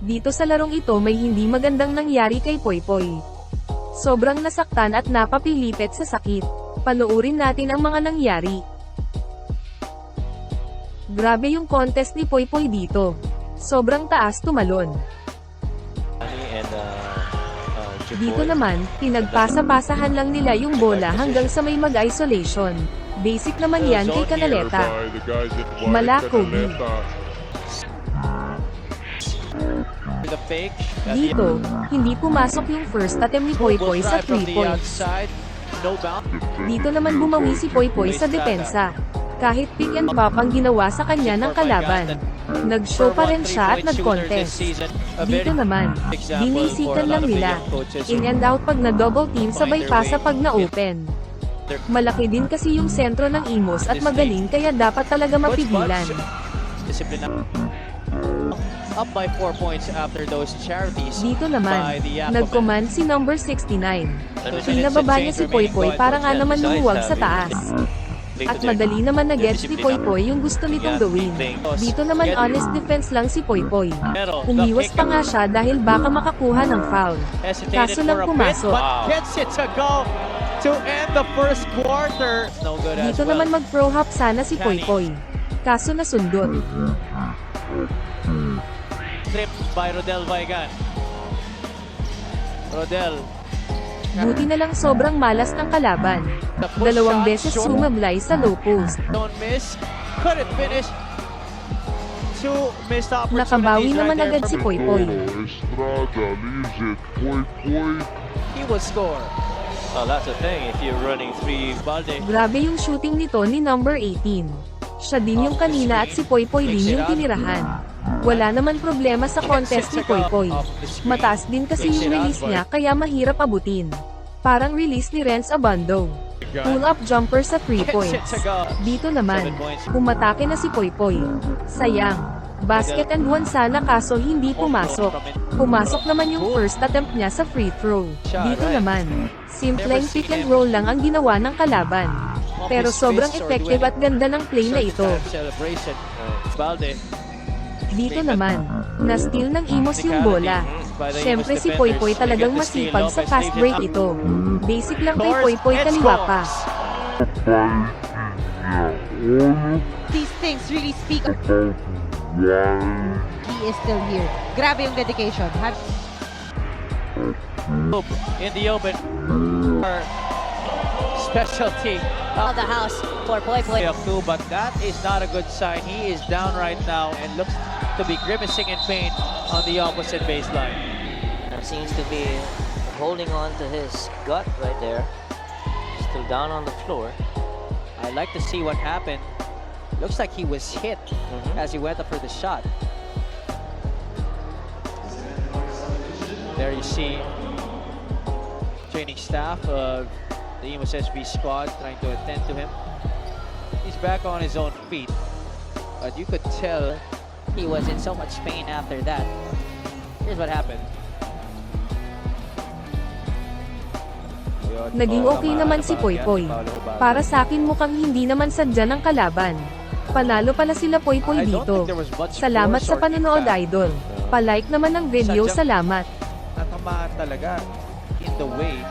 Dito sa larong ito may hindi magandang nangyari kay Poypoy. Sobrang nasaktan at napapilipit sa sakit. Panoorin natin ang mga nangyari. Grabe yung contest ni Poypoy dito. Sobrang taas tumalon. Dito naman, pinagpasa-pasahan lang nila yung bola hanggang sa may mag-isolation. Basic naman yan kay Canaleta. Mala Kobe. Dito, hindi pumasok yung first attempt ni Poypoy sa 3 points. Dito naman bumawi si Poypoy sa depensa. Kahit pick and pop ang ginawa sa kanya ng kalaban. Nag-show pa rin siya at nag-contest. Dito naman, dinisikan lang nila. In and out pag na-double team sabay pasa pag na-open. Malaki din kasi yung sentro ng Imos at magaling kaya dapat talaga mapigilan. Up by 4 points after those charities. Dito naman, nag-command si number 69. Pinababa niya si Poypoy para nga naman lumuwag sa taas. At madali naman na-gets ni Poypoy yung gusto nitong gawin. Dito naman honest defense lang si Poypoy. Umiwas pa nga siya dahil baka makakuha ng foul. Kaso lang pumasok. To end the first quarter. Dito naman mag-pro hop sana si Poypoy. Kaso nasundot. Trip by Rodel Vaigan. Rodel. Buti na lang sobrang malas ng kalaban. Dalawang beses sumablay sa low post. Don't miss. Couldn't finish. Two missed opportunities. Nakabawi naman agad si Poypoy. He will score. Well, that's the thing. If you're running 3 Balde. Grabe yung shooting nito ni number 18. Siya din yung kanina at si Poypoy din yung tinirahan. Wala naman problema sa contest ni Poypoy. Mataas din kasi yung release niya kaya mahirap abutin. Parang release ni Renz Abando. Pull-up jumper sa 3 points. Dito naman, pumatake na si Poypoy. Sayang. Basket and one sana kaso hindi pumasok. Pumasok naman yung first attempt niya sa free throw. Dito naman, simpleng pick and roll lang ang ginawa ng kalaban. Pero sobrang effective at ganda ng play na ito. Dito naman, na-steal ng Imos yung bola. Syempre si Poypoy talagang masipag sa fast break ito. Basic lang kay Poypoy kaliwa pa. These things really speak. He is still here. Grabe yung dedication. In the open. Specialty. Out the house for Poypoy. But that is not a good sign. He is down right now and looks to be grimacing in pain on the opposite baseline. Seems to be holding on to his gut right there. Still down on the floor. I'd like to see what happened. Looks like he was hit as he went up for the shot. There you see training staff of the Imos SB squad trying to attend to him. He's back on his own feet, but you could tell he was in so much pain after that. Here's what happened. Naging okay naman si Poypoy. Para sa akin mukhang hindi naman sadya ng kalaban. Panalo pala sila Poypoy dito. Salamat sa panonood idol. Palike naman ng video, salamat. Natamaan talaga in the way.